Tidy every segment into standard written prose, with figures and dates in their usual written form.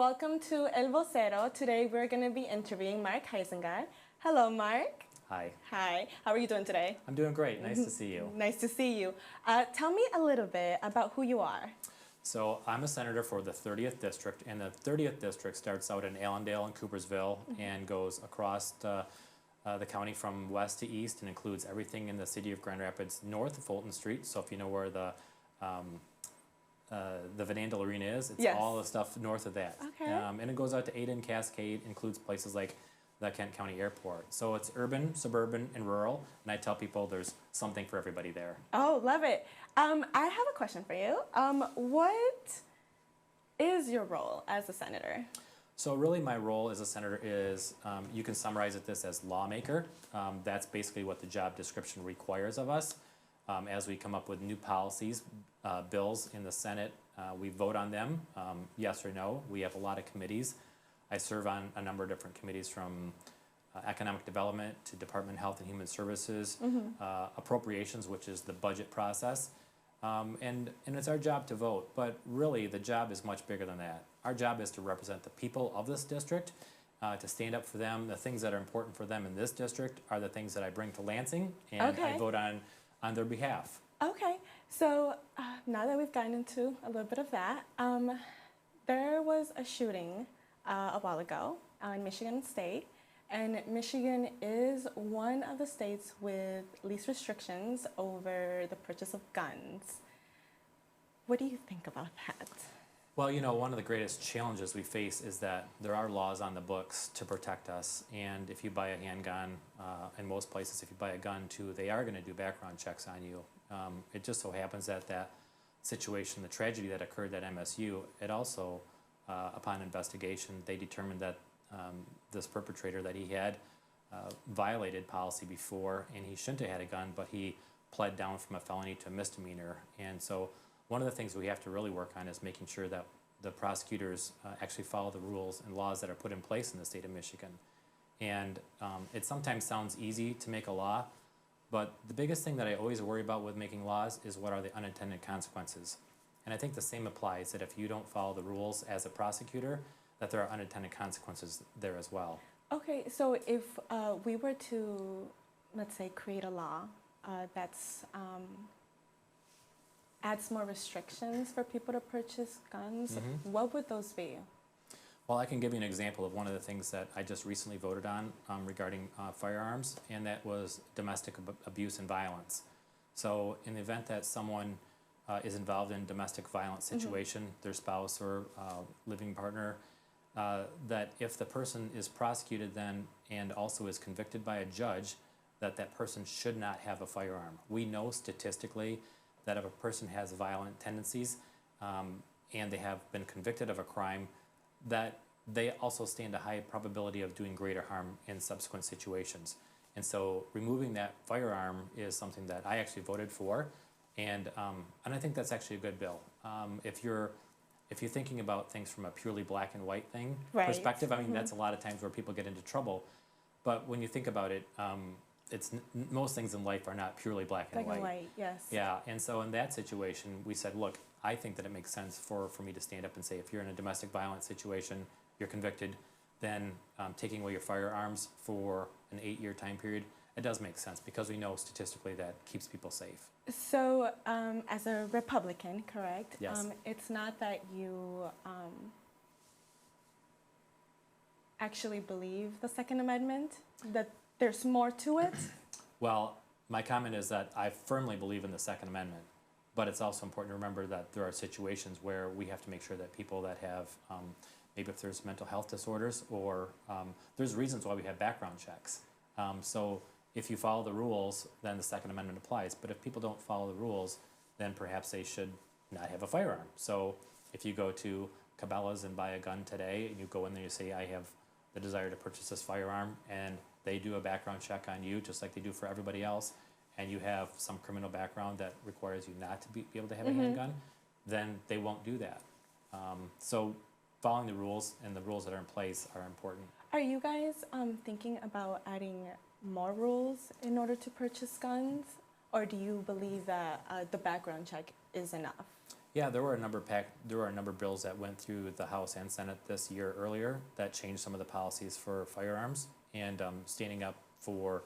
welcome to El Vocero. Today we're going to be interviewing Mark Huizenga. Hello, Mark. Hi. Hi. How are you doing today? I'm doing great. Nice to see you. Nice to see you. Tell me a little bit about who you are. So I'm a senator for the 30th District, and the 30th District starts out in Allendale and Coopersville and goes across the county from west to east and includes everything in the city of Grand Rapids north of Fulton Street. So if you know where the Vanandel Arena is, it's Yes. all the stuff north of that. Okay. And it goes out to Ada and Cascade, includes places like the Kent County Airport. So it's urban, suburban, and rural, and I tell people there's something for everybody there. Oh, love it. I have a question for you. What is your role as a senator? So really my role as a senator is, you can summarize this as lawmaker. That's basically what the job description requires of us. As we come up with new policies, bills in the Senate, we vote on them, yes or no. We have a lot of committees. I serve on a number of different committees, from economic development to Department of Health and Human Services, appropriations, which is the budget process. And it's our job to vote, but really the job is much bigger than that. Our job is to represent the people of this district, to stand up for them. The things that are important for them in this district are the things that I bring to Lansing, and I vote on their behalf. Okay, so now that we've gotten into a little bit of that, there was a shooting a while ago in Michigan State, and Michigan is one of the states with least restrictions over the purchase of guns. What do you think about that? Well, you know, one of the greatest challenges we face is that there are laws on the books to protect us, and if you buy a handgun, in most places, if you buy a gun too, they are going to do background checks on you. It just so happens that that situation, the tragedy that occurred at MSU, it also, upon investigation, they determined that this perpetrator, that he had violated policy before, and he shouldn't have had a gun, but he pled down from a felony to a misdemeanor. And so one of the things we have to really work on is making sure that the prosecutors actually follow the rules and laws that are put in place in the state of Michigan. And it sometimes sounds easy to make a law, but the biggest thing that I always worry about with making laws is what are the unintended consequences. And I think the same applies, that if you don't follow the rules as a prosecutor, that there are unintended consequences there as well. Okay, so if we were to, let's say, create a law that's adds more restrictions for people to purchase guns, what would those be? Well, I can give you an example of one of the things that I just recently voted on regarding firearms, and that was domestic abuse and violence. So in the event that someone is involved in a domestic violence situation, their spouse or living partner, that if the person is prosecuted then and also is convicted by a judge, that that person should not have a firearm. We know statistically that if a person has violent tendencies and they have been convicted of a crime, that they also stand a high probability of doing greater harm in subsequent situations. And so removing that firearm is something that I actually voted for, and I think that's actually a good bill. If you're thinking about things from a purely black and white thing perspective, I mean, that's a lot of times where people get into trouble. But when you think about it, most things in life are not purely black and white. Black and white, yes. Yeah, and so in that situation, we said, look, I think that it makes sense for me to stand up and say, if you're in a domestic violence situation, you're convicted, then taking away your firearms for an 8-year time period, it does make sense, because we know statistically that keeps people safe. So as a Republican, correct? Yes. It's not that you actually believe the Second Amendment, that there's more to it? Well, my comment is that I firmly believe in the Second Amendment, but it's also important to remember that there are situations where we have to make sure that people that have, maybe if there's mental health disorders, or there's reasons why we have background checks. So if you follow the rules, then the Second Amendment applies. But if people don't follow the rules, then perhaps they should not have a firearm. So if you go to Cabela's and buy a gun today, and you go in there and you say, I have the desire to purchase this firearm, and they do a background check on you, just like they do for everybody else, and you have some criminal background that requires you not to be able to have a handgun, then they won't do that. So following the rules and the rules that are in place are important. Are you guys thinking about adding more rules in order to purchase guns? Or do you believe that the background check is enough? Yeah, there were a number of bills that went through the House and Senate this year earlier that changed some of the policies for firearms and standing up for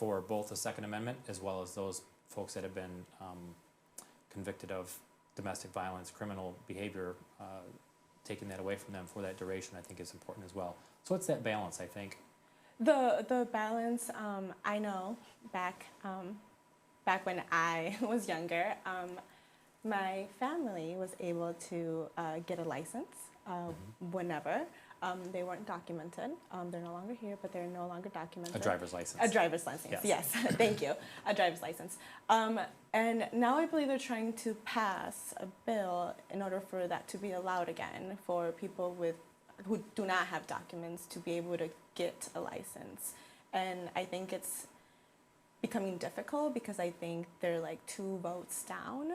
both the Second Amendment as well as those folks that have been convicted of domestic violence, criminal behavior, taking that away from them for that duration, I think is important as well. So it's that balance, I think. The balance, I know back when I was younger, my family was able to get a license whenever. They weren't documented. They're no longer here, but they're no longer documented. A driver's license. A driver's license, yes. Thank you. A driver's license. And now I believe they're trying to pass a bill in order for that to be allowed again for people who do not have documents to be able to get a license. And I think it's becoming difficult because I think they're like 2 votes down.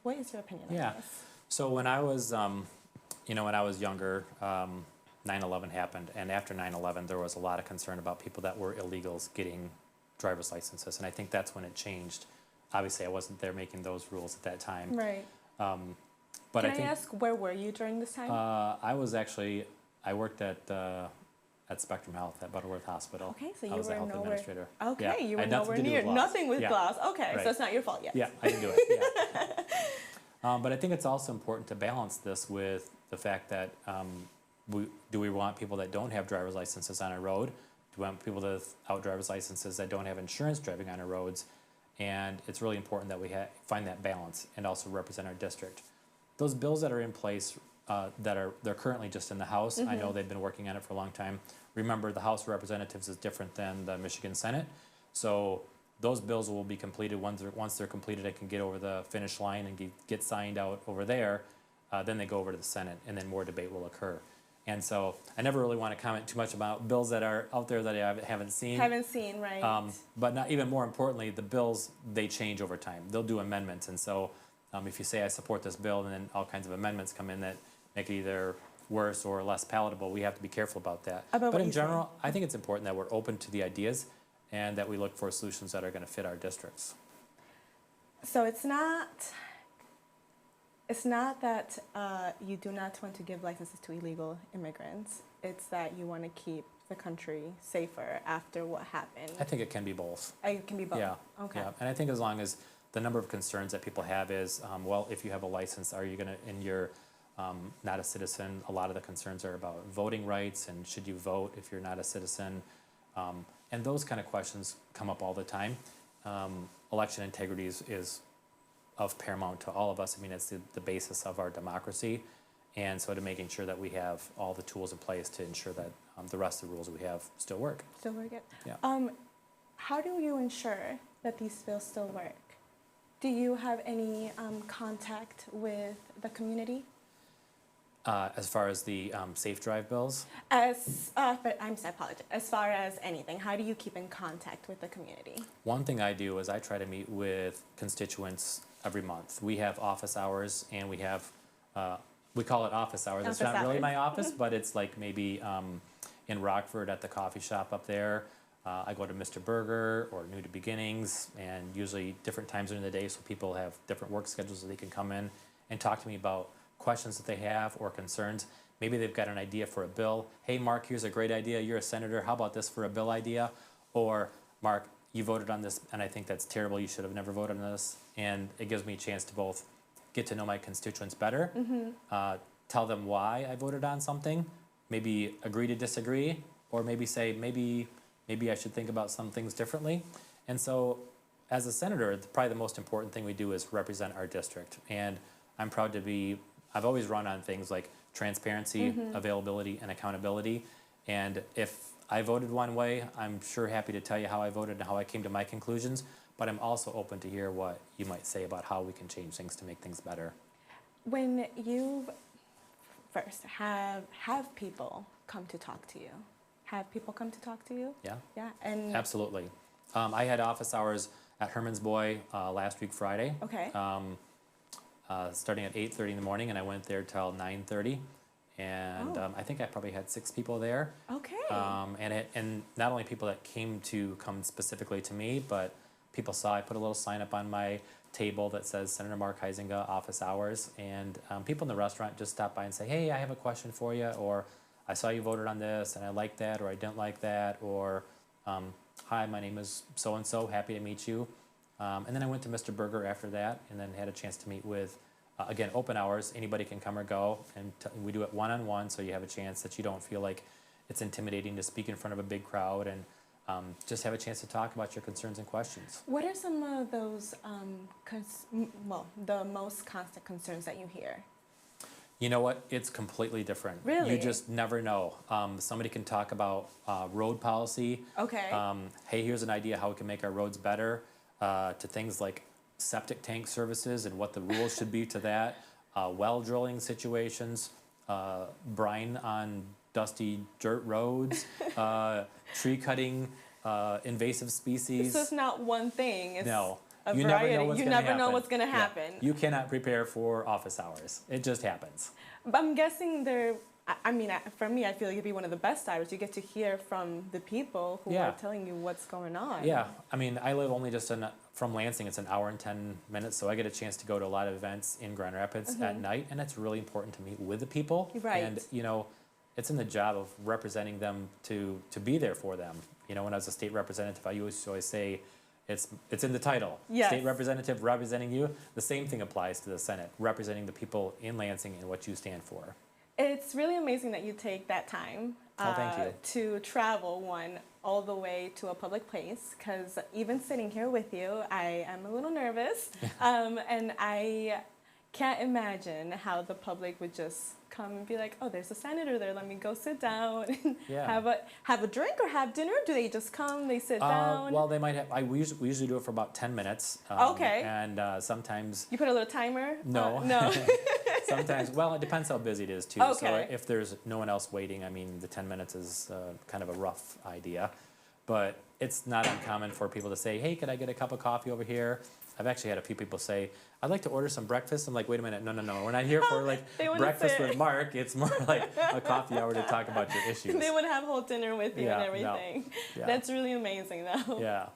What is your opinion on this? So when I was, when I was younger, 9/11 happened, and after 9/11, there was a lot of concern about people that were illegals getting driver's licenses, and I think that's when it changed. Obviously, I wasn't there making those rules at that time. Right. But Can I ask, where were you during this time? I worked at Spectrum Health at Butterworth Hospital. Okay, so I you was were a health nowhere. administrator. Okay, Yeah, you I were had nothing nowhere to do near. with laws. Nothing with Yeah. glass. Okay, Right. so it's not your fault yet. Yeah, I didn't do it. Yeah. But I think it's also important to balance this with the fact that do we want people that don't have driver's licenses on our road? Do we want people without driver's licenses that don't have insurance driving on our roads? And it's really important that we find that balance and also represent our district. Those bills that are in place they're currently just in the House. I know they've been working on it for a long time. Remember, the House of Representatives is different than the Michigan Senate. So those bills will be completed. Once they're completed, I can get over the finish line and get signed out over there. Then they go over to the Senate, and then more debate will occur. And so I never really want to comment too much about bills that are out there that I haven't seen. Haven't seen, right. But not even more importantly, the bills, they change over time. They'll do amendments. And so if you say I support this bill and then all kinds of amendments come in that make it either worse or less palatable, we have to be careful about that. But in general, I think it's important that we're open to the ideas and that we look for solutions that are going to fit our districts. So it's not that you do not want to give licenses to illegal immigrants. It's that you want to keep the country safer after what happened. I think it can be both. It can be both. Yeah. Okay. Yeah. And I think as long as the number of concerns that people have is, if you have a license, are you going to, and you're not a citizen, a lot of the concerns are about voting rights and should you vote if you're not a citizen. And those kind of questions come up all the time. Election integrity is of paramount to all of us. I mean, it's the basis of our democracy. And so to making sure that we have all the tools in place to ensure that the rest of the rules we have still work. Still work it? Yeah. How do you ensure that these bills still work? Do you have any contact with the community? As far as the safe drive bills? I apologize. As far as anything, how do you keep in contact with the community? One thing I do is I try to meet with constituents every month. We have office hours, and we have, we call it office hours. It's not really my office, but it's like maybe in Rockford at the coffee shop up there. I go to Mr. Burger or New to Beginnings, and usually different times during the day, so people have different work schedules so they can come in and talk to me about questions that they have or concerns. Maybe they've got an idea for a bill. Hey, Mark, here's a great idea. You're a senator. How about this for a bill idea? Or, Mark, you voted on this, and I think that's terrible. You should have never voted on this. And it gives me a chance to both get to know my constituents better, tell them why I voted on something, maybe agree to disagree, or maybe say, maybe I should think about some things differently. And so as a senator, probably the most important thing we do is represent our district. And I'm proud to be, I've always run on things like transparency, availability, and accountability. And if I voted one way, I'm sure happy to tell you how I voted and how I came to my conclusions, but I'm also open to hear what you might say about how we can change things to make things better. When you first have people come to talk to you, have people come to talk to you? Yeah. Yeah, and Absolutely. I had office hours at Herman's Boy last week Friday. Okay. Starting at 8:30 in the morning, and I went there till 9:30. And I think I probably had 6 people there. Okay. And not only people that came to come specifically to me, but people saw I put a little sign up on my table that says Senator Mark Huizenga office hours, and people in the restaurant just stop by and say, hey, I have a question for you, or I saw you voted on this and I like that, or I didn't like that, or hi, my name is so-and-so, happy to meet you. And then I went to Mr. Berger after that, and then had a chance to meet with, again, open hours, anybody can come or go, and we do it one-on-one, so you have a chance that you don't feel like it's intimidating to speak in front of a big crowd, and just have a chance to talk about your concerns and questions. What are some of those, the most constant concerns that you hear? You know what? It's completely different. Really? You just never know. Somebody can talk about road policy. Okay. Hey, here's an idea how we can make our roads better, to things like septic tank services and what the rules should be to that, well drilling situations, brine on dusty dirt roads, tree cutting, invasive species. This is not one thing. It's No. a You variety. never know what's You gonna never know happen. what's going to Yeah. happen. You cannot prepare for office hours. It just happens. But I'm guessing for me, I feel like it'd be one of the best hours. You get to hear from the people who Yeah. are telling you what's going on. Yeah, I mean, I live only just from Lansing. It's an hour and 10 minutes, so I get a chance to go to a lot of events in Grand Rapids at night, and it's really important to meet with the people. Right. And, you know, it's in the job of representing them to be there for them. You know, when I was a state representative, I used to always say, it's in the title. Yes. State representative representing you. The same thing applies to the Senate, representing the people in Lansing and what you stand for. It's really amazing that you take that time Thank you. to travel all the way to a public place, because even sitting here with you, I am a little nervous, and I can't imagine how the public would just come and be like, oh, there's a senator there, let me go sit down and Yeah. have a drink or have dinner. Do they just come, they sit down? Well, they might have. We usually do it for about 10 minutes. Okay. And sometimes. You put a little timer? No. No. Sometimes, well, it depends how busy it is too. Okay. So if there's no one else waiting, I mean, the 10 minutes is kind of a rough idea. But it's not uncommon for people to say, hey, could I get a cup of coffee over here? I've actually had a few people say, I'd like to order some breakfast. I'm like, wait a minute, no, we're not here for like They wanna breakfast sit. with Mark. It's more like a coffee hour to talk about your issues. They would have whole dinner with you Yeah, and no. everything. Yeah. That's really amazing, though. Yeah.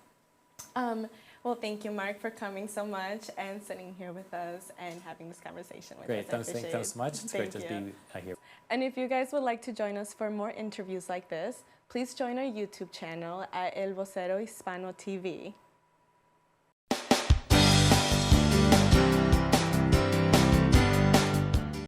Well, thank you, Mark, for coming so much and sitting here with us and having this conversation with Great, us. thanks so much. It's great to Thank you. be here. And if you guys would like to join us for more interviews like this, please join our YouTube channel at El Vocero Hispano TV.